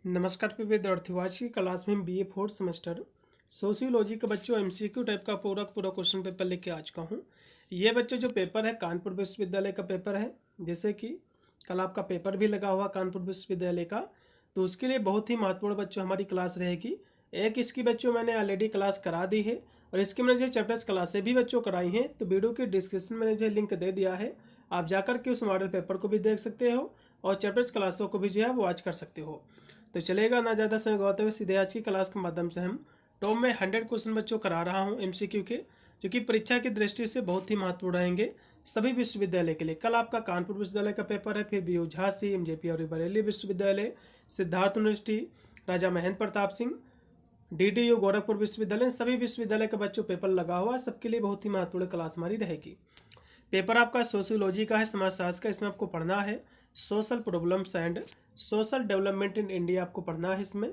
नमस्कार प्रिय विद्यार्थियों, आज की क्लास में हम बीए फोर्थ सेमेस्टर सोशियोलॉजी के बच्चों एमसीक्यू टाइप का पूरा क्वेश्चन पेपर लेके आ चुका हूँ। ये बच्चों जो पेपर है कानपुर विश्वविद्यालय का पेपर है, जैसे कि कल आपका पेपर भी लगा हुआ कानपुर विश्वविद्यालय का, तो उसके लिए बहुत ही महत्वपूर्ण बच्चों हमारी क्लास रहेगी। एक इसकी बच्चों मैंने ऑलरेडी क्लास करा दी है और इसकी मैंने जो चैप्टर्स क्लासें भी बच्चों कराई हैं, तो वीडियो के डिस्क्रिप्शन में जो लिंक दे दिया है, आप जाकर के उस मॉडल पेपर को भी देख सकते हो और चैप्टर्स क्लासों को भी जो है वो वॉच कर सकते हो। तो चलेगा ना ज़्यादा समय गवाते हुए सीधे आज की क्लास के माध्यम से हम टॉप में 100 क्वेश्चन बच्चों करा रहा हूँ एमसीक्यू के, जो कि परीक्षा की दृष्टि से बहुत ही महत्वपूर्ण रहेंगे सभी विश्वविद्यालय के लिए। कल आपका कानपुर विश्वविद्यालय का पेपर है, फिर बीयू झांसी, एमजेपी और बरेली विश्वविद्यालय, सिद्धार्थ यूनिवर्सिटी, राजा महेंद्र प्रताप सिंह, डीडीयू गोरखपुर विश्वविद्यालय, सभी विश्वविद्यालय का बच्चों पेपर लगा हुआ, सबके लिए बहुत ही महत्वपूर्ण क्लास हमारी रहेगी। पेपर आपका सोशियोलॉजी का है, समाजशास्त्र का। इसमें आपको पढ़ना है social problems and social development in India, आपको पढ़ना है इसमें,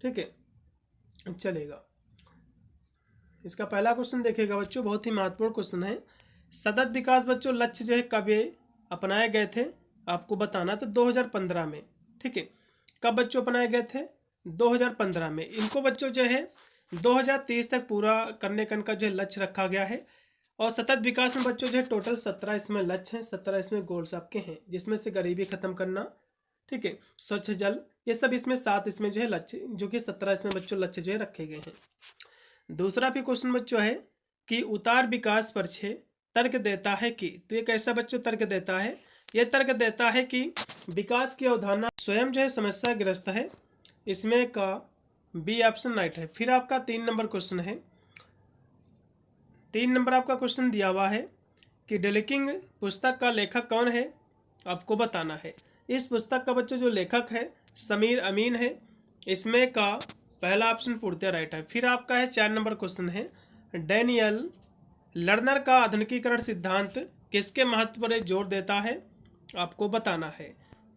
ठीक है। चलेगा, इसका पहला क्वेश्चन देखेगा बच्चों, बहुत ही महत्वपूर्ण क्वेश्चन है। सतत विकास बच्चों लक्ष्य जो है कब ये अपनाए गए थे, आपको बताना। तो 2015 में, ठीक है। कब बच्चों अपनाए गए थे? 2015 में। इनको बच्चों जो है 2030 तक पूरा करने का इनका जो है लक्ष्य रखा गया है। और सतत विकास में बच्चों जो है टोटल 17 इसमें लक्ष्य हैं, 17 इसमें गोल्स आपके हैं, जिसमें से गरीबी खत्म करना, ठीक है, स्वच्छ जल, ये सब इसमें 7 इसमें जो है लक्ष्य, जो कि 17 इसमें बच्चों लक्ष्य जो है रखे गए हैं। दूसरा भी क्वेश्चन बच्चों है कि उतार विकास परिचय तर्क देता है कि, तो ये कैसा बच्चों तर्क देता है? ये तर्क देता है कि विकास की अवधारणा स्वयं जो है समस्याग्रस्त है। इसमें का बी ऑप्शन राइट है। फिर आपका 3 नंबर क्वेश्चन है, 3 नंबर आपका क्वेश्चन दिया हुआ है कि डेलिकिंग पुस्तक का लेखक कौन है, आपको बताना है। इस पुस्तक का बच्चों जो लेखक है समीर अमीन है। इसमें का पहला ऑप्शन पूर्णतः राइट है। फिर आपका है 4 नंबर क्वेश्चन है, डैनियल लर्नर का आधुनिकीकरण सिद्धांत किसके महत्व पर जोर देता है, आपको बताना है।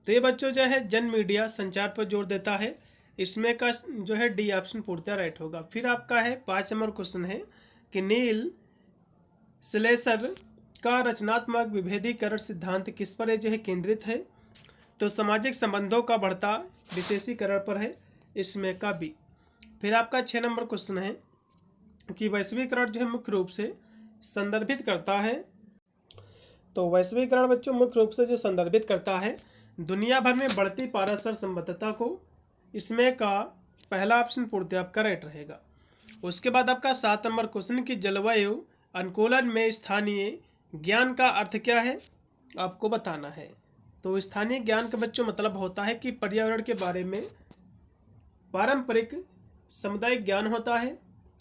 तो ये बच्चों जो है जन मीडिया संचार पर जोर देता है। इसमें का जो है डी ऑप्शन पूर्णतः राइट होगा। फिर आपका है 5 नंबर क्वेश्चन है कि नील स्लेसर का रचनात्मक विभेदीकरण सिद्धांत किस पर जो है केंद्रित है, तो सामाजिक संबंधों का बढ़ता विशेषीकरण पर है। इसमें का बी। फिर आपका 6 नंबर क्वेश्चन है कि वैश्वीकरण जो है मुख्य रूप से संदर्भित करता है, तो वैश्वीकरण बच्चों मुख्य रूप से जो संदर्भित करता है दुनिया भर में बढ़ती पारस्पर संबद्धता को। इसमें का पहला ऑप्शन पूर्णतः आपका राइट रहेगा। उसके बाद आपका 7 नंबर क्वेश्चन की जलवायु अनुकूलन में स्थानीय ज्ञान का अर्थ क्या है, आपको बताना है। तो स्थानीय ज्ञान का बच्चों मतलब होता है कि पर्यावरण के बारे में पारंपरिक सामुदायिक ज्ञान होता है।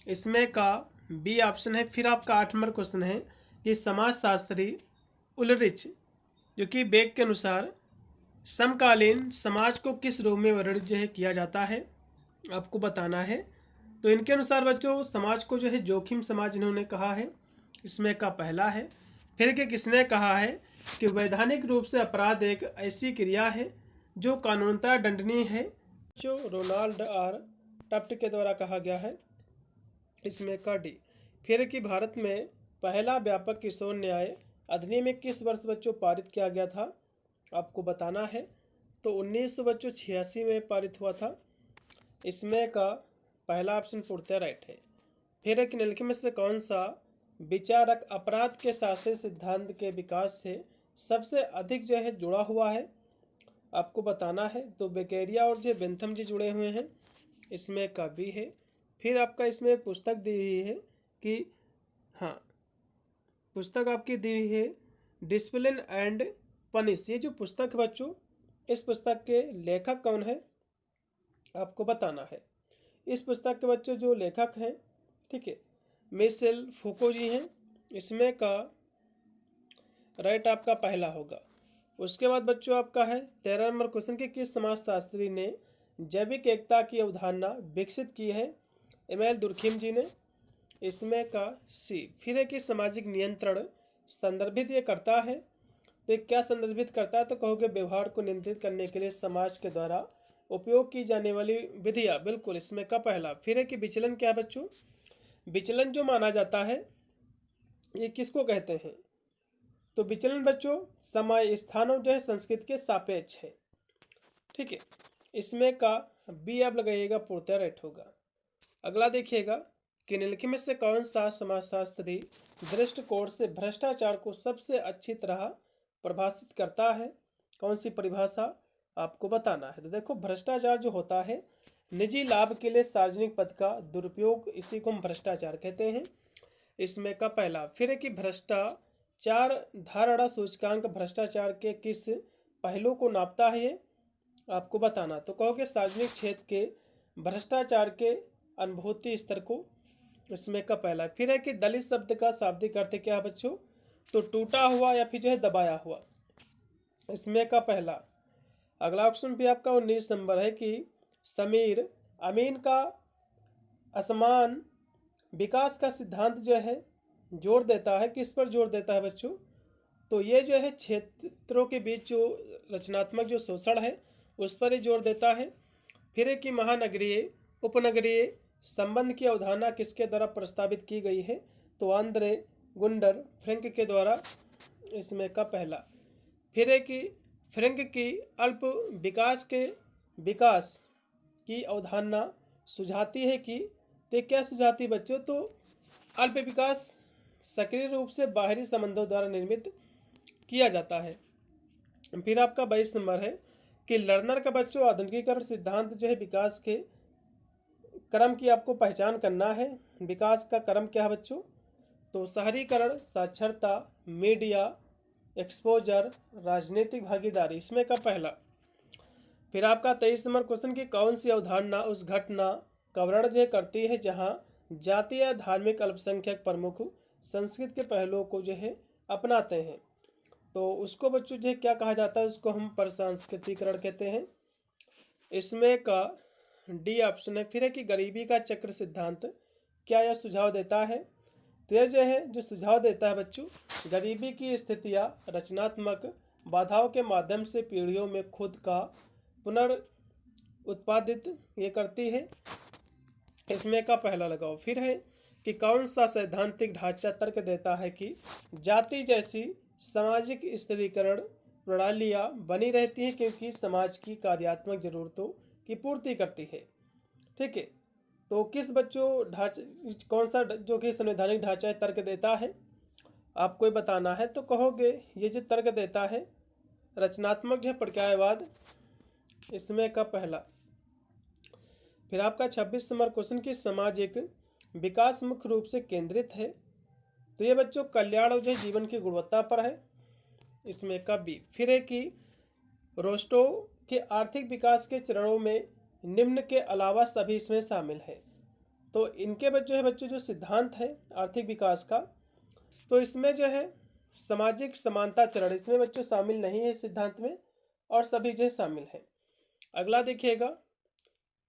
इसमें का बी ऑप्शन है। फिर आपका 8 नंबर क्वेश्चन है कि समाजशास्त्री उलरिच जो कि बेक के अनुसार समकालीन समाज को किस रूप में वर्णित जो है किया जाता है, आपको बताना है। तो इनके अनुसार बच्चों समाज को जो है जोखिम समाज इन्होंने कहा है। इसमें का पहला है। फिर कि किसने कहा है कि वैधानिक रूप से अपराध एक ऐसी क्रिया है जो कानूनतः दंडनीय है, जो रोनाल्ड आर टफ्ट के द्वारा कहा गया है। इसमें का डी। फिर कि भारत में पहला व्यापक किशोर न्याय अधिनियम किस वर्ष बच्चों पारित किया गया था, आपको बताना है। तो 1986 में पारित हुआ था। इसमें का पहला ऑप्शन पूर्णतः राइट है। फिर एक निम्नलिखित में से कौन सा विचारक अपराध के शास्त्रीय सिद्धांत के विकास से सबसे अधिक जो है जुड़ा हुआ है, आपको बताना है। तो बेकेरिया और जो बेंथम जी जुड़े हुए हैं। इसमें का भी है। फिर आपका इसमें पुस्तक दी हुई है कि, हाँ, पुस्तक आपकी दी हुई है डिसिप्लिन एंड पनिश। ये जो पुस्तक है बच्चों, इस पुस्तक के लेखक कौन है, आपको बताना है। इस पुस्तक के बच्चों जो लेखक हैं, ठीक है, मिशेल फूको जी हैं। इसमें का राइट आपका पहला होगा। उसके बाद बच्चों आपका है 13 नंबर क्वेश्चन के किस समाजशास्त्री ने जैविक एकता की अवधारणा विकसित की है, एमएल दुर्खिम जी ने। इसमें का सी। फिर है कि सामाजिक नियंत्रण संदर्भित ये करता है, तो ये क्या संदर्भित करता है, तो कहोगे व्यवहार को नियंत्रित करने के लिए समाज के द्वारा उपयोग की जाने वाली विधियाँ, बिल्कुल। इसमें का पहला। फिर है कि विचलन क्या है बच्चों, विचलन जो माना जाता है ये किसको कहते हैं, तो विचलन बच्चों समय स्थानों जो है संस्कृति के सापेक्ष है, ठीक है। इसमें का बी आप लगाइएगा पूर्णतः राइट होगा। अगला देखिएगा कि निम्नलिखित में से कौन सा समाजशास्त्री दृष्टिकोण से भ्रष्टाचार को सबसे अच्छी तरह परिभाषित करता है। कौन सी परिभाषा आपको बताना है। तो देखो, भ्रष्टाचार जो होता है निजी लाभ के लिए सार्वजनिक पद का दुरुपयोग, इसी को हम भ्रष्टाचार कहते हैं। इसमें का पहला फिर है कि भ्रष्टाचार धारणा सूचकांक भ्रष्टाचार के किस पहलू को नापता है, ये आपको बताना। तो कहोगे सार्वजनिक क्षेत्र के भ्रष्टाचार के अनुभूति स्तर को। इसमें का पहला फिर है कि दलित शब्द का शाब्दिक अर्थ क्या है बच्चों, तो टूटा हुआ या फिर जो है दबाया हुआ। इसमें का पहला। अगला ऑप्शन भी आपका 19 नंबर है कि समीर अमीन का असमान विकास का सिद्धांत जो है जोर देता है, किस पर जोर देता है बच्चों, तो ये जो है क्षेत्रों के बीच जो रचनात्मक जो शोषण है उस पर ही जोर देता है। फिर है कि महानगरीय उपनगरीय संबंध की अवधारणा किसके द्वारा प्रस्तावित की गई है, तो आंद्रे गुंडर फ्रेंक के द्वारा। इसमें का पहला फिर है कि फ्रेंक की अल्प विकास की अवधारणा सुझाती है कि ते क्या सुझाती बच्चों, तो अल्प विकास सक्रिय रूप से बाहरी संबंधों द्वारा निर्मित किया जाता है। फिर आपका 22 नंबर है कि लर्नर का बच्चों आधुनिकीकरण सिद्धांत जो है विकास के क्रम की आपको पहचान करना है। विकास का क्रम क्या है बच्चों, तो शहरीकरण, साक्षरता, मीडिया एक्सपोजर, राजनीतिक भागीदारी। इसमें का पहला। फिर आपका 23 नंबर क्वेश्चन की कौन सी अवधारणा उस घटना का वर्णन जो करती है जहां जातीय या धार्मिक अल्पसंख्यक प्रमुख संस्कृत के पहलुओं को जो है अपनाते हैं, तो उसको बच्चों जो क्या कहा जाता है, उसको हम परसांस्कृतिकरण कहते हैं। इसमें का डी ऑप्शन है। फिर है कि गरीबी का चक्र सिद्धांत क्या यह सुझाव देता है, तो यह जो है जो सुझाव देता है बच्चों, गरीबी की स्थितियाँ रचनात्मक बाधाओं के माध्यम से पीढ़ियों में खुद का पुनर्उत्पादित ये करती है। इसमें का पहला लगाओ। फिर है कि कौन सा सैद्धांतिक ढांचा तर्क देता है कि जाति जैसी सामाजिक स्थिरीकरण प्रणालियाँ बनी रहती हैं क्योंकि समाज की कार्यात्मक जरूरतों की पूर्ति करती है। ठीक है, तो किस बच्चों ढांचा कौन सा जो कि संवैधानिक ढांचा तर्क देता है आपको ये बताना है। तो कहोगे ये जो तर्क देता है रचनात्मक जो प्रक्रियावाद। इसमें का पहला। फिर आपका 26 नंबर क्वेश्चन की सामाजिक विकास मुख्य रूप से केंद्रित है, तो ये बच्चों कल्याण और जो जीवन की गुणवत्ता पर है। इसमें का बी। फिर है कि रोस्टो के आर्थिक विकास के चरणों में निम्न के अलावा सभी इसमें शामिल है, तो इनके बच्चों जो सिद्धांत है आर्थिक विकास का, तो इसमें जो है सामाजिक समानता चरण इसमें बच्चों शामिल नहीं है सिद्धांत में, और सभी जो है शामिल है। अगला देखिएगा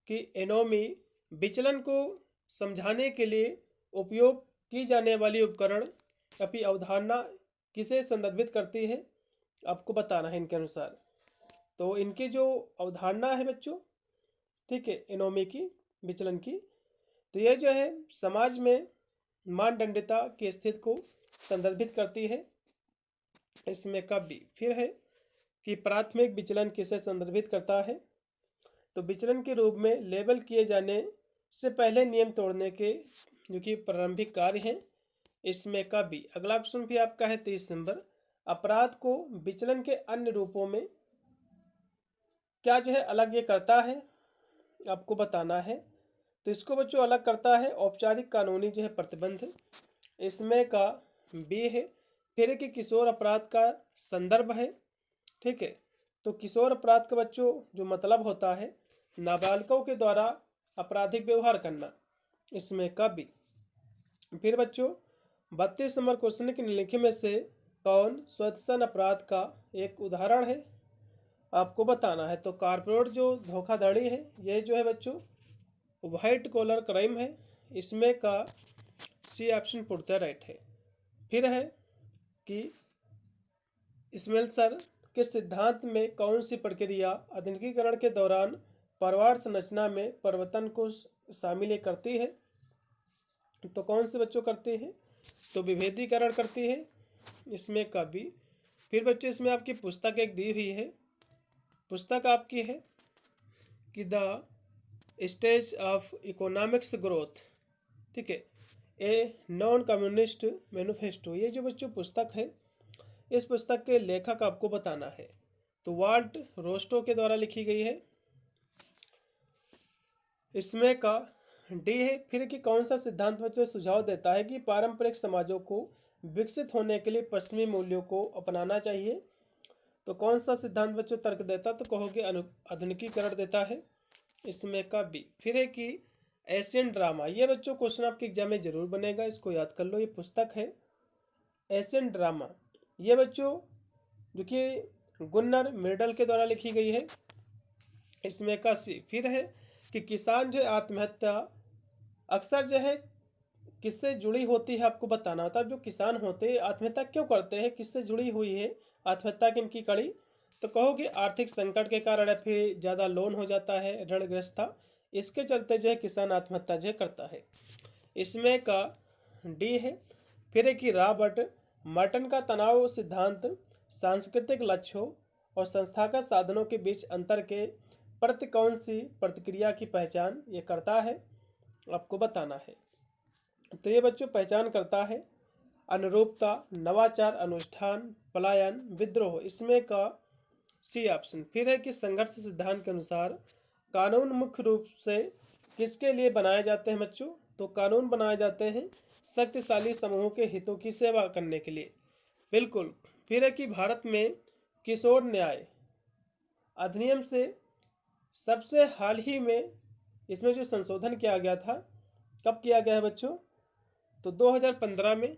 कि एनोमी विचलन को समझाने के लिए उपयोग की जाने वाली उपकरण या फिर अवधारणा किसे संदर्भित करती है, आपको बताना है इनके अनुसार। तो इनकी जो अवधारणा है बच्चों, ठीक है, एनोमी की विचलन की, तो यह जो है समाज में मानदंडिता की स्थिति को संदर्भित करती है। इसमें का बी। फिर है कि प्राथमिक विचलन किसे संदर्भित करता है, तो विचलन के रूप में लेबल किए जाने से पहले नियम तोड़ने के जो कि प्रारंभिक कार्य हैं। इसमें का बी। अगला ऑप्शन भी आपका है 30 नंबर। अपराध को विचलन के अन्य रूपों में क्या जो है अलग ये करता है, आपको बताना है। तो इसको बच्चों अलग करता है औपचारिक कानूनी जो है प्रतिबंध। इसमें का बी है। फिर कि किशोर अपराध का संदर्भ है। ठीक है, तो किशोर अपराध का बच्चों जो मतलब होता है नाबालिगों के द्वारा आपराधिक व्यवहार करना। इसमें का बी। फिर बच्चों 32 नंबर क्वेश्चन के निम्नलिखित में से कौन स्वतःसन अपराध का एक उदाहरण है, आपको बताना है। तो कारपोरेट जो धोखाधड़ी है यह जो है बच्चों व्हाइट कॉलर क्राइम है। इसमें का सी ऑप्शन पूर्णतः राइट है। फिर है कि स्मेल्सर के सिद्धांत में कौन सी प्रक्रिया आधुनिकीकरण के दौरान परिवार संरचना में परिवर्तन को शामिल करती है, तो कौन से बच्चों करती है, तो विभेदीकरण करती है। इसमें का भी। फिर बच्चों इसमें आपकी पुस्तक एक दी हुई है, पुस्तक आपकी है कि the stage of economics growth, ठीक है, ए नॉन कम्युनिस्ट मैनिफेस्टो। ये जो बच्चों पुस्तक है, इस पुस्तक के लेखक आपको बताना है। तो वाल्ट रोस्टो के द्वारा लिखी गई है। इसमें का डी है। फिर कि कौन सा सिद्धांत बच्चों सुझाव देता है कि पारंपरिक समाजों को विकसित होने के लिए पश्चिमी मूल्यों को अपनाना चाहिए। तो कौन सा सिद्धांत बच्चों तर्क देता, तो कहोगे आधुनिकीकरण देता है। इसमें का बी। फिर है कि एशियन ड्रामा, ये बच्चों क्वेश्चन आपके एग्जाम में जरूर बनेगा, इसको याद कर लो। ये पुस्तक है एशियन ड्रामा, ये बच्चों जो कि गुन्नर मिर्डल के द्वारा लिखी गई है। इसमें का सी। फिर है कि किसान जो आत्महत्या अक्सर जो है किससे जुड़ी होती है, आपको बताना होता है। जो किसान होते हैं आत्महत्या क्यों करते हैं, किससे जुड़ी हुई है आत्महत्या की इनकी कड़ी, तो कहोगे आर्थिक संकट के कारण, फिर ज़्यादा लोन हो जाता है, ऋणग्रस्तता, इसके चलते जो है किसान आत्महत्या जो है करता है। इसमें का डी है। फिर है कि रॉबर्ट मर्टन का तनाव सिद्धांत सांस्कृतिक लक्ष्यों और संस्थागत साधनों के बीच अंतर के प्रति कौन सी प्रतिक्रिया की पहचान ये करता है, आपको बताना है। तो ये बच्चों पहचान करता है अनुरूपता, नवाचार, अनुष्ठान, पलायन, विद्रोह। इसमें का सी ऑप्शन। फिर है कि संघर्ष सिद्धांत के अनुसार कानून मुख्य रूप से किसके लिए बनाए जाते हैं बच्चों, तो कानून बनाए जाते हैं शक्तिशाली समूहों के हितों की सेवा करने के लिए, बिल्कुल। फिर है कि भारत में किशोर न्याय अधिनियम से सबसे हाल ही में इसमें जो संशोधन किया गया था, कब किया गया है बच्चों, तो 2015 में,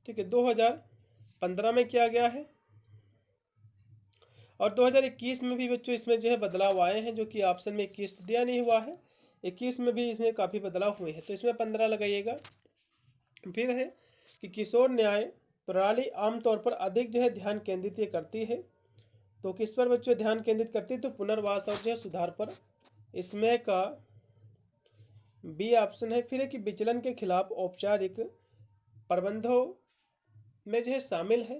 ठीक है, 2015 में किया गया है। और 2021 में भी बच्चों इसमें जो है बदलाव आए हैं, जो कि ऑप्शन में 21 तो दिया नहीं हुआ है, 21 में भी इसमें काफ़ी बदलाव हुए हैं, तो इसमें 15 लगाइएगा। फिर है कि किशोर न्याय प्रणाली आमतौर पर अधिक जो है ध्यान केंद्रित ये करती है, तो किस पर बच्चों ध्यान केंद्रित करती है, तो पुनर्वास और जो है सुधार पर। इसमें का बी ऑप्शन है। फिर है कि विचलन के खिलाफ औपचारिक प्रबंधों में जो है शामिल है,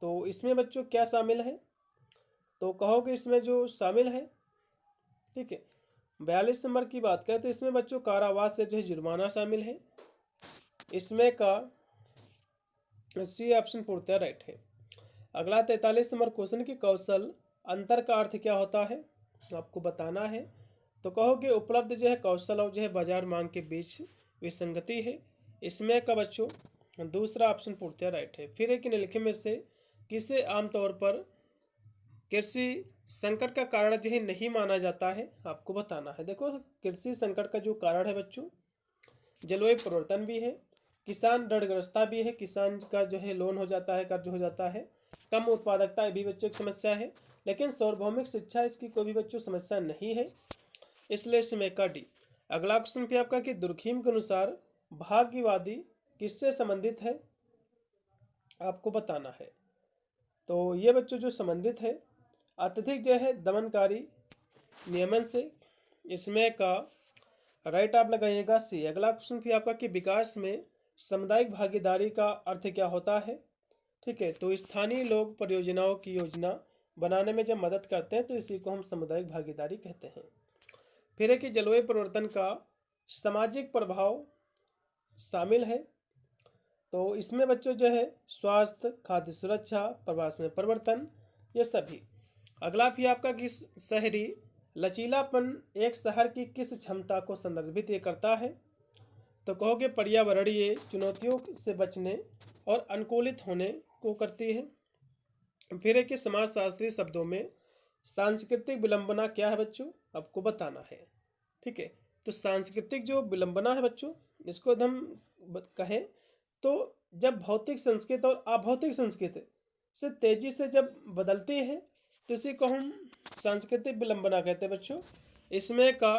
तो इसमें बच्चों क्या शामिल है, तो कहोगे इसमें जो शामिल है, ठीक है, 42 नंबर की बात करें तो इसमें बच्चों कारावास से जो है जुर्माना शामिल है। इसमें का सी ऑप्शन पूर्णतः राइट है। अगला 43 नंबर क्वेश्चन की कौशल अंतर का अर्थ क्या होता है, आपको बताना है। तो कहोगे उपलब्ध जो है कौशल और जो है बाजार मांग के बीच विसंगति है। इसमें का बच्चों दूसरा ऑप्शन पूर्णतः राइट है। फिर एक निम्नलिखित में से किसे आमतौर पर कृषि संकट का कारण जो है नहीं माना जाता है, आपको बताना है। देखो कृषि संकट का जो कारण है बच्चों जलवायु परिवर्तन भी है, किसान ऋणग्रस्तता भी है, किसान का जो है लोन हो जाता है, कर्ज हो जाता है, कम उत्पादकता भी बच्चों की समस्या है, लेकिन सार्वभौमिक शिक्षा इसकी कोई भी बच्चों समस्या नहीं है, इसलिए इसमें का डी। अगला क्वेश्चन पे आपका कि दुर्खीम के अनुसार भाग्यवादी किससे संबंधित है, आपको बताना है। तो ये बच्चों जो संबंधित है अत्यधिक जो है दमनकारी नियमन से। इसमें का राइट आप लगाइएगा सी। अगला क्वेश्चन भी आपका कि विकास में सामुदायिक भागीदारी का अर्थ क्या होता है, ठीक है, तो स्थानीय लोग परियोजनाओं की योजना बनाने में जब मदद करते हैं तो इसी को हम सामुदायिक भागीदारी कहते हैं। फिर है कि जलवायु परिवर्तन का सामाजिक प्रभाव शामिल है, तो इसमें बच्चों जो है स्वास्थ्य, खाद्य सुरक्षा, प्रवास में परिवर्तन, ये सभी। अगला भी आपका कि शहरी लचीलापन एक शहर की किस क्षमता को संदर्भित ये करता है, तो कहोगे पर्यावरणीय चुनौतियों से बचने और अनुकूलित होने को करती है। फिर है कि समाजशास्त्री शब्दों में सांस्कृतिक विलंबना क्या है बच्चों, आपको बताना है, ठीक है। तो सांस्कृतिक जो विलंबना है बच्चों, इसको हम कहें तो जब भौतिक संस्कृति और अभौतिक संस्कृति से तेजी से जब बदलती है तो इसी को हम सांस्कृतिक विलंबना कहते हैं बच्चों। इसमें का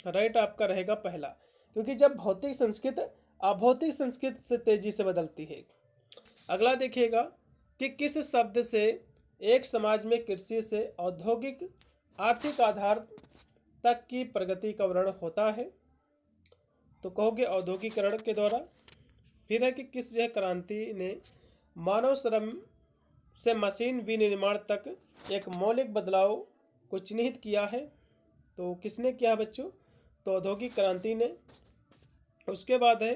राइट आपका रहेगा पहला, क्योंकि जब भौतिक संस्कृति अभौतिक संस्कृति से तेजी से बदलती है। अगला देखिएगा कि किस शब्द से एक समाज में कृषि से औद्योगिक आर्थिक आधार तक की प्रगति का वर्णन होता है, तो कहोगे औद्योगिकरण के द्वारा। फिर है कि किस जो है क्रांति ने मानव श्रम से मशीन विनिर्माण तक एक मौलिक बदलाव को चिन्हित किया है। तो किसने किया है बच्चों? तो औद्योगिक क्रांति ने। उसके बाद है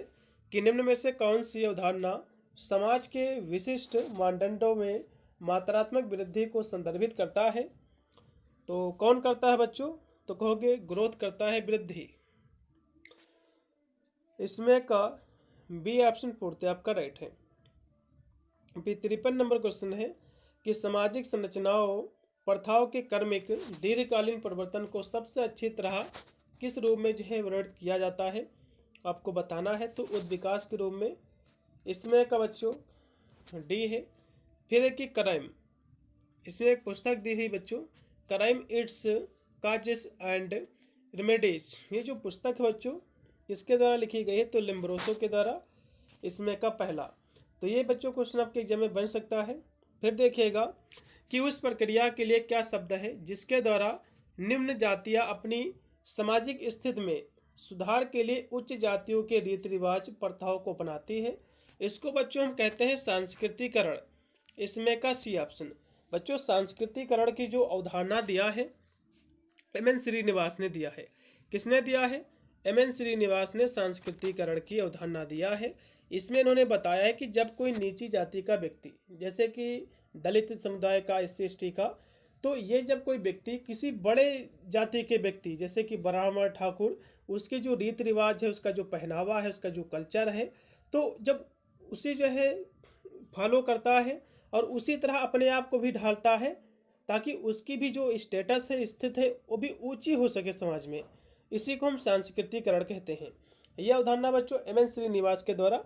कि निम्न में से कौन सी अवधारणा समाज के विशिष्ट मानदंडों में मात्रात्मक वृद्धि को संदर्भित करता है? तो कौन करता है बच्चों? तो कहोगे ग्रोथ करता है, वृद्धि। इसमें का बी ऑप्शन पूर्ति आपका राइट है। 53 नंबर क्वेश्चन है कि सामाजिक संरचनाओं प्रथाओं के क्रमिक दीर्घकालीन परिवर्तन को सबसे अच्छी तरह किस रूप में जो है वर्णित किया जाता है? आपको बताना है। तो उद्विकास के रूप में। इसमें का बच्चों डी है। फिर है कि क्राइम। इसमें एक पुस्तक दी हुई बच्चों, crime it's causes and remedies. ये जो पुस्तक है बच्चों इसके द्वारा लिखी गई है, तो लिम्ब्रोसो के द्वारा। इसमें का पहला। तो ये बच्चों क्वेश्चन आपके एग्जाम में बन सकता है। फिर देखिएगा कि उस प्रक्रिया के लिए क्या शब्द है जिसके द्वारा निम्न जातियाँ अपनी सामाजिक स्थिति में सुधार के लिए उच्च जातियों के रीति रिवाज प्रथाओं को अपनाती है। इसको बच्चों हम कहते हैं सांस्कृतिकरण। इसमें का सी ऑप्शन। बच्चों सांस्कृतिकरण की जो अवधारणा दिया है एम.एन. श्रीनिवास ने दिया है। किसने दिया है? एम.एन. श्रीनिवास ने सांस्कृतिकरण की अवधारणा दिया है। इसमें इन्होंने बताया है कि जब कोई नीची जाति का व्यक्ति, जैसे कि दलित समुदाय का, SC/ST का, तो ये जब कोई व्यक्ति किसी बड़े जाति के व्यक्ति जैसे कि ब्राह्मण, ठाकुर, उसके जो रीति रिवाज है, उसका जो पहनावा है, उसका जो कल्चर है, तो जब उसी जो है फॉलो करता है और उसी तरह अपने आप को भी ढालता है ताकि उसकी भी जो स्टेटस है, स्थिति है, वो भी ऊंची हो सके समाज में। इसी को हम सांस्कृतिकरण कहते हैं। यह अवधारणा बच्चों एम.एन. श्रीनिवास के द्वारा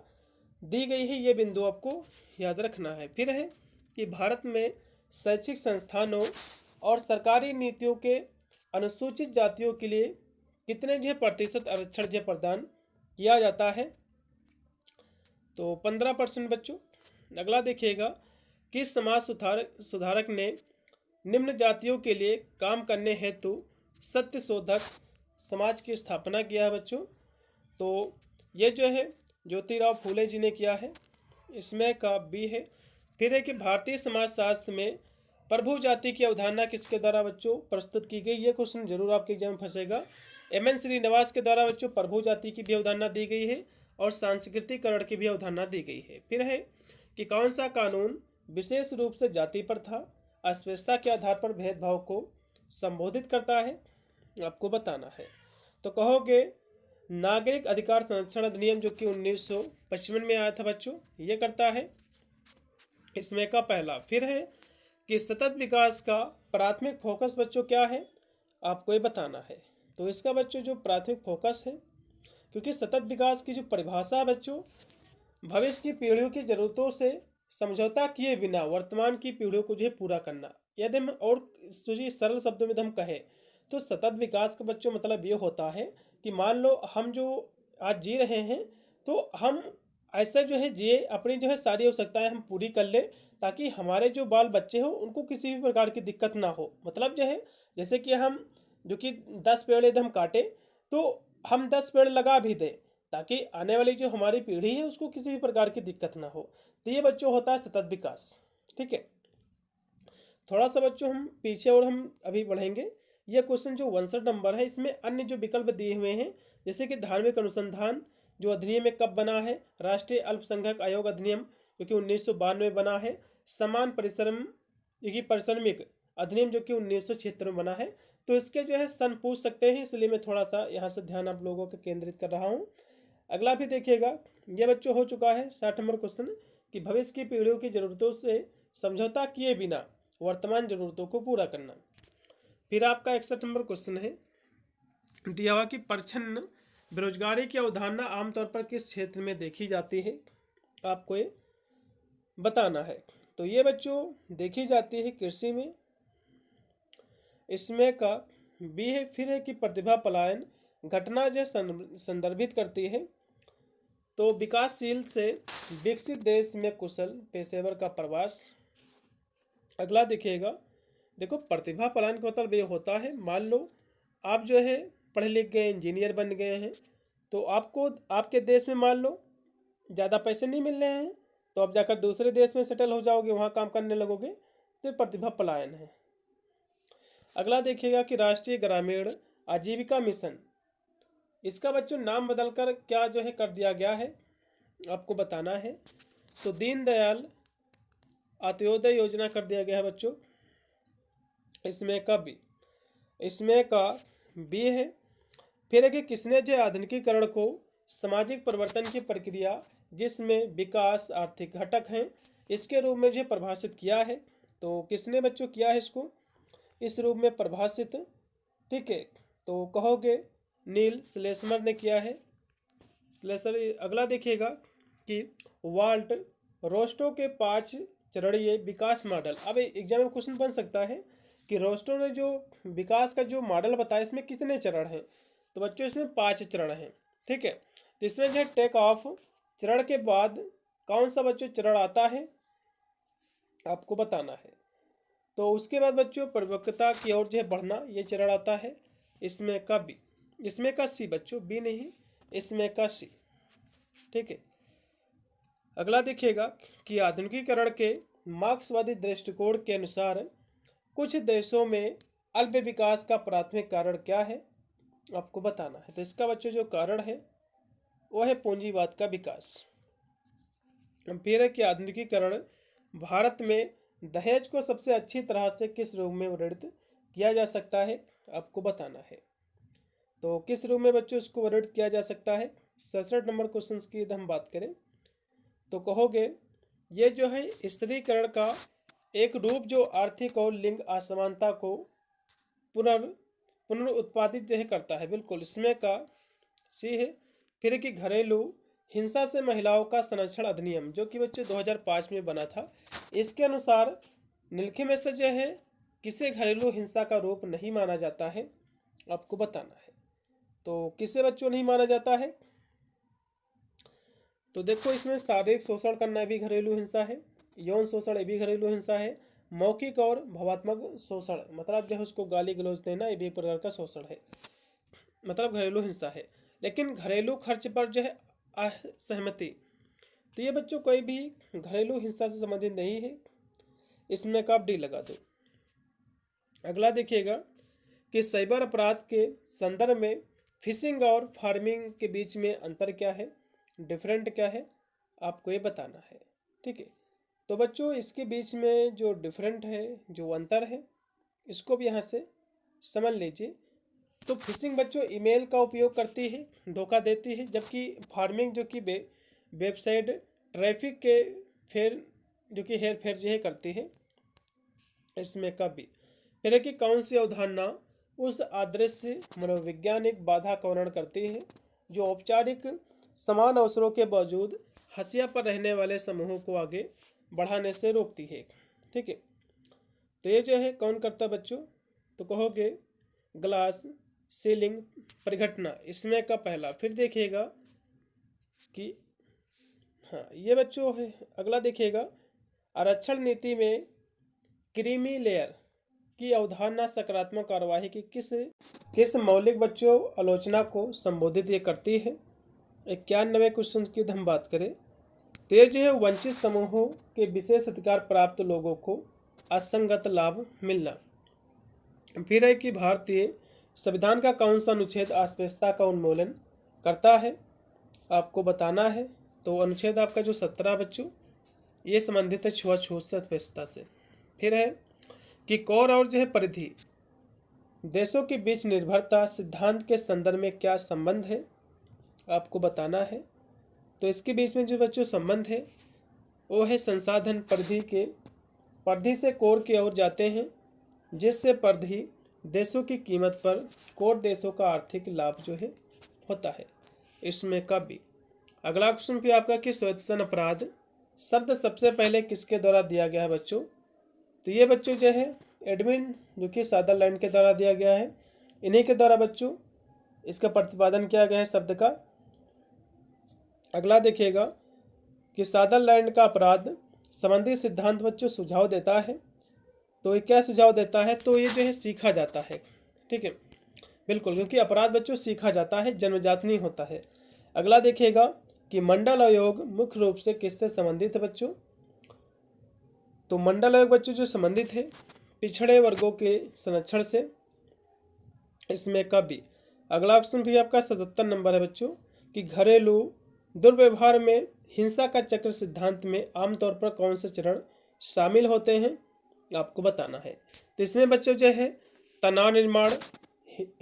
दी गई है। ये बिंदु आपको याद रखना है। फिर है कि भारत में शैक्षिक संस्थानों और सरकारी नीतियों के अनुसूचित जातियों के लिए कितने जो प्रतिशत आरक्षण जो प्रदान किया जाता है? तो 15% बच्चों। अगला देखिएगा कि समाज सुधारक ने निम्न जातियों के लिए काम करने हेतु सत्य शोधक समाज की स्थापना किया है बच्चों। तो ये जो है ज्योतिराव फूले जी ने किया है। इसमें का बी है। फिर है कि भारतीय समाजशास्त्र में प्रभु जाति की अवधारणा किसके द्वारा बच्चों प्रस्तुत की गई? ये क्वेश्चन जरूर आपके एग्जाम में फंसेगा। एम.एन. श्रीनिवास के द्वारा बच्चों प्रभु जाति की भी अवधारणा दी गई है और सांस्कृतिकरण की भी अवधारणा दी गई है। फिर है कि कौन सा कानून विशेष रूप से जाति प्रथा, अस्पृश्यता के आधार पर भेदभाव को संबोधित करता है? आपको बताना है। तो कहोगे नागरिक अधिकार संरक्षण अधिनियम, जो कि 1955 में आया था बच्चों, ये करता है। इसमें का पहला। फिर है कि सतत विकास का प्राथमिक फोकस बच्चों क्या है? आपको ये बताना है। तो इसका बच्चों जो प्राथमिक फोकस है, क्योंकि सतत विकास की जो परिभाषा है बच्चों, भविष्य की पीढ़ियों की जरूरतों से समझौता किए बिना वर्तमान की पीढ़ियों को जो है पूरा करना। यदि हम और सरल शब्दों में हम कहें तो सतत विकास का बच्चों मतलब ये होता है कि मान लो हम जो आज जी रहे हैं, तो हम ऐसा जो है जिए, अपनी जो है सारी आवश्यकताएं हम पूरी कर ले ताकि हमारे जो बाल बच्चे हो उनको किसी भी प्रकार की दिक्कत ना हो। मतलब जो है जैसे कि हम जो कि 10 पेड़ यदि हम काटे तो हम 10 पेड़ लगा भी दें ताकि आने वाली जो हमारी पीढ़ी है उसको किसी भी प्रकार की दिक्कत ना हो। तो ये बच्चों होता है सतत विकास। ठीक है, थोड़ा सा बच्चों हम पीछे और हम अभी बढ़ेंगे। यह क्वेश्चन जो 62 नंबर है, इसमें अन्य जो विकल्प दिए हुए हैं, जैसे कि धार्मिक अनुसंधान जो अधिनियम में कब बना है? राष्ट्रीय अल्पसंख्यक आयोग अधिनियम जो कि 1992 में बना है। समान परिश्रम की पारिश्रमिक अधिनियम जो कि 1976 में बना है। तो इसके जो है सन पूछ सकते हैं, इसलिए मैं थोड़ा सा यहाँ से ध्यान आप लोगों का केंद्रित कर रहा हूँ। अगला भी देखिएगा, यह बच्चों हो चुका है 60 नंबर क्वेश्चन कि भविष्य की पीढ़ियों की जरूरतों से समझौता किए बिना वर्तमान जरूरतों को पूरा करना। फिर आपका 61 नंबर क्वेश्चन है, दिया हुआ कि प्रच्छन्न बेरोजगारी की अवधारणा आमतौर पर किस क्षेत्र में देखी जाती है? आपको ये बताना है। तो ये बच्चों देखी जाती है कृषि में। इसमें का बी है। फिर है कि प्रतिभा पलायन घटना जो संदर्भित करती है। तो विकासशील से विकसित देश में कुशल पेशेवर का प्रवास। अगला देखिएगा, देखो प्रतिभा पलायन का मतलब ये होता है, मान लो आप जो है पढ़े लिख गए, इंजीनियर बन गए हैं, तो आपको आपके देश में मान लो ज़्यादा पैसे नहीं मिल रहे हैं, तो आप जाकर दूसरे देश में सेटल हो जाओगे, वहाँ काम करने लगोगे, तो प्रतिभा पलायन है। अगला देखिएगा कि राष्ट्रीय ग्रामीण आजीविका मिशन, इसका बच्चों नाम बदलकर क्या जो है कर दिया गया है, आपको बताना है। तो दीनदयाल अंत्योदय योजना कर दिया गया है बच्चों। इसमें का बी, इसमें का बी है। फिर है कि किसने जो आधुनिकीकरण को सामाजिक परिवर्तन की प्रक्रिया जिसमें विकास आर्थिक घटक हैं इसके रूप में जो परिभाषित किया है, तो किसने बच्चों किया है इसको इस रूप में परिभाषित, ठीक है, तो कहोगे नील स्लेसमर ने किया है, स्लेसर। अगला देखिएगा कि वाल्ट रोस्टो के 5 चरणीय विकास मॉडल। अब एग्जाम में क्वेश्चन बन सकता है कि रोस्टो ने जो विकास का जो मॉडल बताया इसमें कितने चरण हैं, तो बच्चों इसमें 5 चरण हैं, ठीक है। तो इसमें जो है टेक ऑफ चरण के बाद कौन सा बच्चों चरण आता है आपको बताना है। तो उसके बाद बच्चों परिपक्वता की ओर जो है बढ़ना, ये चरण आता है। इसमें का बी, इसमें का सी बच्चों, बी नहीं, इसमें का सी, ठीक है। अगला देखिएगा कि आधुनिकीकरण के मार्क्सवादी दृष्टिकोण के अनुसार कुछ देशों में अल्प विकास का प्राथमिक कारण क्या है, आपको बताना है। तो इसका बच्चों जो कारण है वो है पूंजीवाद का विकास। फिर है कि आधुनिकीकरण भारत में दहेज को सबसे अच्छी तरह से किस रूप में वर्णित किया जा सकता है, आपको बताना है। तो किस रूप में बच्चों इसको वर्णित किया जा सकता है। 67 नंबर क्वेश्चन की यदि हम बात करें तो कहोगे ये जो है स्त्रीकरण का एक रूप जो आर्थिक और लिंग असमानता को पुनरुत्पादित जो है करता है, बिल्कुल इसमें का सी है। फिर कि घरेलू हिंसा से महिलाओं का संरक्षण अधिनियम जो कि बच्चों 2005 में बना था, इसके अनुसार निम्नलिखित में से जो है किसे घरेलू हिंसा का रूप नहीं माना जाता है, आपको बताना है। तो किसे बच्चों नहीं माना जाता है, तो देखो इसमें शारीरिक शोषण करना भी घरेलू हिंसा है, यौन शोषण ये भी घरेलू हिंसा है, मौखिक और भावात्मक शोषण मतलब जो है उसको गाली गलौज देना ये भी एक प्रकार का शोषण है, मतलब घरेलू हिंसा है। लेकिन घरेलू खर्च पर जो है असहमति, तो ये बच्चों कोई भी घरेलू हिंसा से संबंधित नहीं है, इसमें का डी लगा दो। अगला देखिएगा कि साइबर अपराध के संदर्भ में फिशिंग और फार्मिंग के बीच में अंतर क्या है, डिफरेंट क्या है, आपको ये बताना है, ठीक है। तो बच्चों इसके बीच में जो डिफरेंट है, जो अंतर है, इसको भी यहाँ से समझ लीजिए। तो फिशिंग बच्चों ईमेल का उपयोग करती है, धोखा देती है, जबकि फार्मिंग जो कि वेबसाइट ट्रैफिक के जो कि हेर फेर जो है करती है, इसमें का भी। फिर है कि कौन सी अवधारणा उस अदृश्य मनोवैज्ञानिक बाधा का वर्णन करती है जो औपचारिक समान अवसरों के बावजूद हंसिया पर रहने वाले समूहों को आगे बढ़ाने से रोकती है, ठीक है। तो ये जो है कौन करता बच्चों, तो कहोगे ग्लास सीलिंग परिघटना, इसमें का पहला। फिर देखिएगा कि हाँ ये बच्चों है। अगला देखिएगा आरक्षण नीति में क्रीमी लेयर की अवधारणा सकारात्मक कार्यवाही की किस मौलिक बच्चों आलोचना को संबोधित ये करती है। 91 क्वेश्चन की हम बात करें तो ये जो है वंचित समूहों के विशेष अधिकार प्राप्त लोगों को असंगत लाभ मिलना। फिर है कि भारतीय संविधान का कौन सा अनुच्छेद अस्पृश्यता का उन्मूलन करता है, आपको बताना है। तो अनुच्छेद आपका जो 17 बच्चों ये संबंधित है छुआछूत से अस्पृश्यता से। फिर है कि कोर और जो है परिधि देशों के बीच निर्भरता सिद्धांत के संदर्भ में क्या संबंध है, आपको बताना है। तो इसके बीच में जो बच्चों संबंध है वो है संसाधन परिधि से कोर की ओर जाते हैं, जिससे परिधि देशों की कीमत पर कोर देशों का आर्थिक लाभ जो है होता है, इसमें का भी। अगला क्वेश्चन भी आपका कि स्वैच्छिक अपराध शब्द सबसे पहले किसके द्वारा दिया गया है बच्चों, तो ये बच्चों जो है एडमिन जो कि सदरलैंड के द्वारा दिया गया है, इन्हीं के द्वारा बच्चों इसका प्रतिपादन किया गया है शब्द का। अगला देखिएगा कि सदरलैंड का अपराध संबंधी सिद्धांत बच्चों सुझाव देता है, तो ये क्या सुझाव देता है, तो ये जो है सीखा जाता है, ठीक है, बिल्कुल, क्योंकि अपराध बच्चों सीखा जाता है, जन्मजात नहीं होता है। अगला देखिएगा कि मंडल आयोग मुख्य रूप से किससे संबंधित है बच्चों, तो मंडल आयोग बच्चों जो संबंधित है पिछड़े वर्गों के संरक्षण से। इसमें का बी। अगला ऑप्शन भी आपका 77 नंबर है बच्चों कि घरेलू दुर्व्यवहार में हिंसा का चक्र सिद्धांत में आमतौर पर कौन से चरण शामिल होते हैं, आपको बताना है। तो इसमें बच्चों जो है तनाव निर्माण,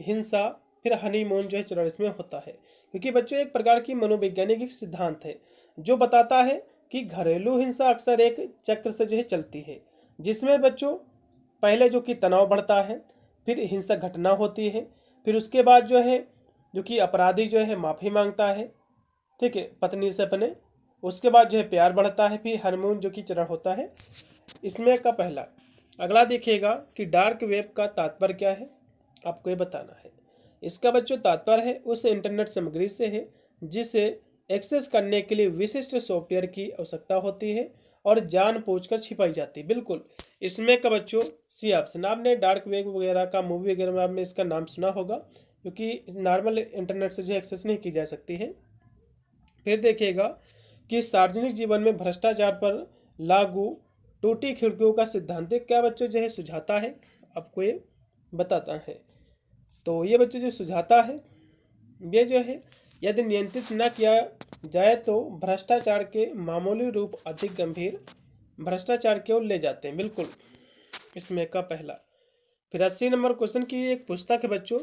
हिंसा, फिर हनीमून जो है चरण इसमें होता है, क्योंकि बच्चों एक प्रकार की मनोवैज्ञानिक सिद्धांत है जो बताता है कि घरेलू हिंसा अक्सर एक चक्र से जो है चलती है, जिसमें बच्चों पहले जो कि तनाव बढ़ता है, फिर हिंसक घटना होती है, फिर उसके बाद जो कि अपराधी जो है माफ़ी मांगता है, ठीक है, पत्नी से अपने। उसके बाद जो है प्यार बढ़ता है, फिर हनीमून जो कि चरण होता है इसमें का पहला। अगला देखिएगा कि डार्क वेब का तात्पर्य क्या है, आपको ये बताना है। इसका बच्चों तात्पर्य है उस इंटरनेट सामग्री से है जिसे एक्सेस करने के लिए विशिष्ट सॉफ्टवेयर की आवश्यकता होती है और जानबूझकर छिपाई जाती है। बिल्कुल इसमें का बच्चों सी ऑप्शन। आपने डार्क वेब वगैरह का मूवी वगैरह में आपने इसका नाम सुना होगा, क्योंकि नॉर्मल इंटरनेट से जो एक्सेस नहीं की जा सकती है। फिर देखिएगा कि सार्वजनिक जीवन में भ्रष्टाचार पर लागू टूटी खिड़कियों का सिद्धांत क्या बच्चों जो है सुझाता है, आपको ये बताता है। तो ये बच्चों जो सुझाता है ये जो है यदि नियंत्रित न किया जाए तो भ्रष्टाचार के मामूली रूप अधिक गंभीर भ्रष्टाचार की ओर ले जाते हैं। बिल्कुल इसमें का पहला। फिर 80 नंबर क्वेश्चन की एक पुस्तक है बच्चों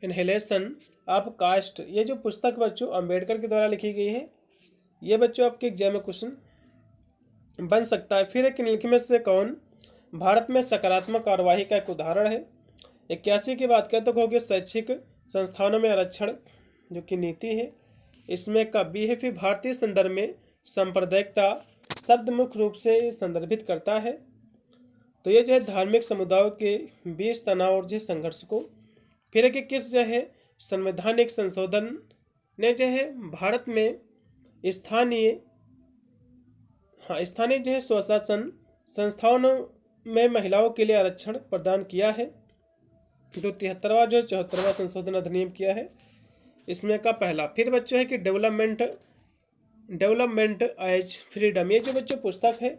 इनहेलेशन ऑफ कास्ट। ये जो पुस्तक बच्चों अंबेडकर के द्वारा लिखी गई है, ये बच्चों आपके एग्जाम में क्वेश्चन बन सकता है। फिर एक निम्नलिखित में से कौन भारत में सकारात्मक कार्यवाही का एक उदाहरण है। 81 की बात करें तो कहोगे शैक्षिक संस्थानों में आरक्षण जो कि नीति है, इसमें का बी है। फिर भारतीय संदर्भ में सांप्रदायिकता शब्द मुख्य रूप से संदर्भित करता है, तो ये जो है धार्मिक समुदायों के बीच तनाव और जो संघर्ष को। फिर कि किस जो है संवैधानिक संशोधन ने जो है भारत में स्थानीय जो है स्वशासन संस्थाओं में महिलाओं के लिए आरक्षण प्रदान किया है। जो 73वां जो 74वां संशोधन अधिनियम किया है इसमें का पहला। फिर बच्चों है कि डेवलपमेंट एज फ्रीडम। ये जो बच्चों पुस्तक है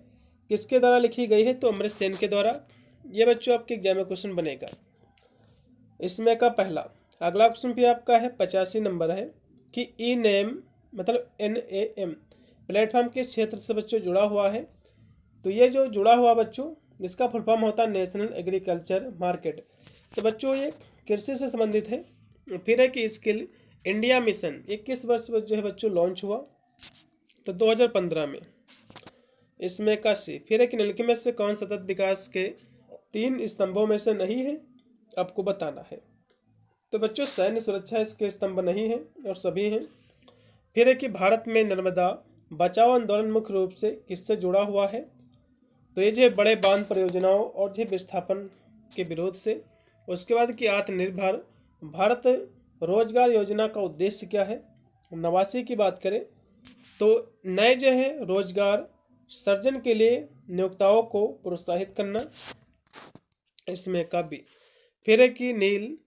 किसके द्वारा लिखी गई है, तो अमृत सेन के द्वारा। ये बच्चों आपके एग्जाम में क्वेश्चन बनेगा इसमें का पहला। अगला क्वेश्चन भी आपका है 85 नंबर है कि ई नेम मतलब NAM प्लेटफॉर्म किस क्षेत्र से बच्चों जुड़ा हुआ है। तो ये जो जुड़ा हुआ बच्चों इसका फुल फॉर्म होता है नेशनल एग्रीकल्चर मार्केट। तो बच्चों ये कृषि से संबंधित है। फिर है कि स्किल इंडिया मिशन 21 वर्ष जो है बच्चों लॉन्च हुआ, तो 2015 में। इसमें का सी। फिर है कि निम्नलिखित में से कौन सतत विकास के 3 स्तंभों में से नहीं है, आपको बताना है। तो बच्चों सैन्य सुरक्षा इसके स्तंभ नहीं है और सभी हैं। फिर है कि भारत में नर्मदा बचाओ आंदोलन मुख्य रूप से किससे जुड़ा हुआ है, तो ये जो बड़े बांध परियोजनाओं और जो विस्थापन के विरोध से। उसके बाद कि आत्मनिर्भर भारत रोजगार योजना का उद्देश्य क्या है। 89 की बात करें तो नए जो है रोजगार सृजन के लिए नियोक्ताओं को प्रोत्साहित करना, इसमें का भी। फिर है कि नील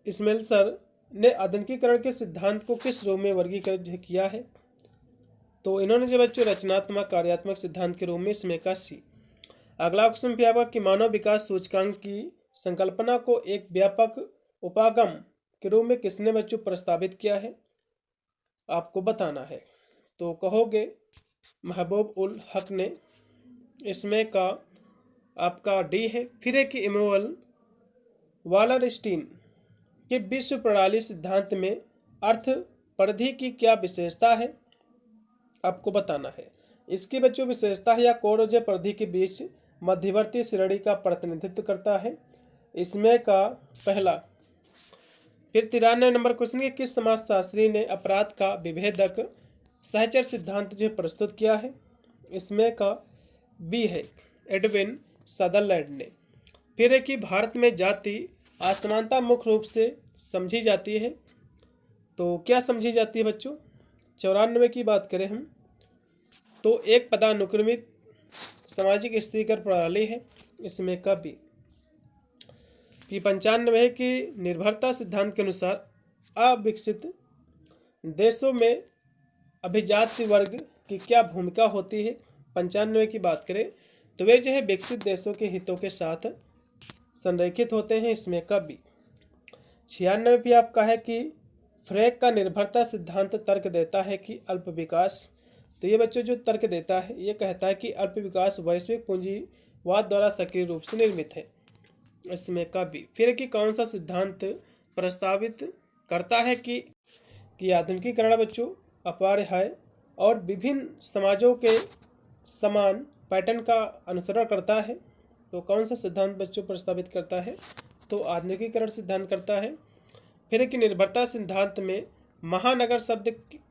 स्मेल्सर ने आधुनिकीकरण के सिद्धांत को किस रूप में वर्गीकृत किया है, तो इन्होंने जो बच्चों रचनात्मक कार्यात्मक सिद्धांत के रूप में। इसमें का सी। अगला क्वेश्चन भी आपका कि मानव विकास सूचकांक की संकल्पना को एक व्यापक उपागम के रूप में किसने बच्चों प्रस्तावित किया है, आपको बताना है। तो कहोगे महबूब उल हक ने। इसमें का आपका डी है। फिर है कि इमोअल वालरस्टीन के विश्व प्रणाली सिद्धांत में अर्थ परिधि की क्या विशेषता है, आपको बताना है। इसकी बच्चों विशेषता है या कोरोजे परिधि के बीच मध्यवर्ती श्रेणी का प्रतिनिधित्व करता है। इसमें का पहला। फिर 93 नंबर क्वेश्चन के किस समाजशास्त्री ने अपराध का विभेदक सहचर सिद्धांत जो प्रस्तुत किया है। इसमें का बी है एडविन सदरलैंड ने। फिर है कि भारत में जाति असमानता मुख्य रूप से समझी जाती है, तो क्या समझी जाती है बच्चों। 94 की बात करें हम तो एक पदानुक्रमित सामाजिक स्थितिकर प्रणाली है। इसमें का भी। 95 है कि निर्भरता सिद्धांत के अनुसार अविकसित देशों में अभिजात वर्ग की क्या भूमिका होती है। 95 की बात करें तो वे जो है विकसित देशों के हितों के साथ संरेखित होते हैं। इसमें का बी। 96 भी आपका है कि फ्रेक का निर्भरता सिद्धांत तर्क देता है कि अल्प विकास, तो ये बच्चों जो तर्क देता है ये कहता है कि अल्प विकास वैश्विक पूंजीवाद द्वारा सक्रिय रूप से निर्मित है। इसमें का बी। फिर कि कौन सा सिद्धांत प्रस्तावित करता है कि आधुनिकीकरण बच्चों अपरिहार्य है और विभिन्न समाजों के समान पैटर्न का अनुसरण करता है। तो कौन सा सिद्धांत बच्चों प्रस्तावित करता है? तो आधुनिकीकरण सिद्धांत करता है। फिर कि निर्भरता सिद्धांत में महानगर शब्द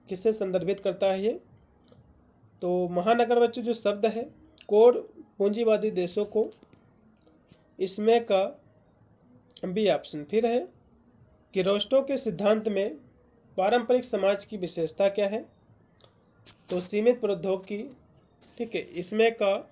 किसे संदर्भित करता है ये? तो महानगर बच्चों जो शब्द है कोर पूंजीवादी देशों को, इसमें का बी ऑप्शन। फिर है कि रोस्टो के सिद्धांत में पारंपरिक समाज की विशेषता क्या है? तो सीमित प्रौद्योगिकी, ठीक है, इसमें का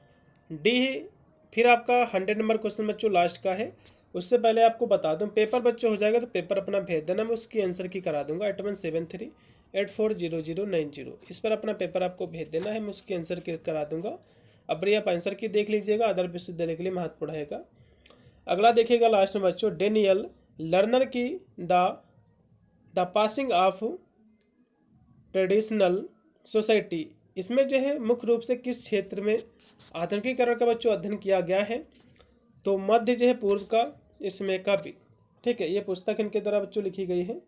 डी है। फिर आपका 100 नंबर क्वेश्चन बच्चों लास्ट का है। उससे पहले आपको बता दूं पेपर बच्चों हो जाएगा तो पेपर अपना भेज देना, मैं उसकी आंसर की करा दूंगा 8173840090। इस पर अपना पेपर आपको भेज देना है, मैं उसकी आंसर की करा दूंगा। अब आप आंसर की देख लीजिएगा, आदर्श विश्वविद्यालय के लिए महत्वपूर्ण रहेगा। अगला देखिएगा लास्ट में बच्चों डेनियल लर्नर की the passing of traditional society, इसमें जो है मुख्य रूप से किस क्षेत्र में आधुनिकीकरण का बच्चों अध्ययन किया गया है? तो मध्य जो है पूर्व का, इसमें का बी। ठीक है, ये पुस्तक इनके द्वारा बच्चों लिखी गई है,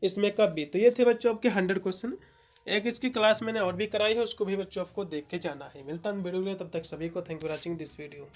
इसमें का बी। तो ये थे बच्चों आपके 100 क्वेश्चन। एक इसकी क्लास मैंने और भी कराई है, उसको भी बच्चों आपको देख के जाना है। मिलता है वीडियो में, तब तक सभी को thank you for watching this video.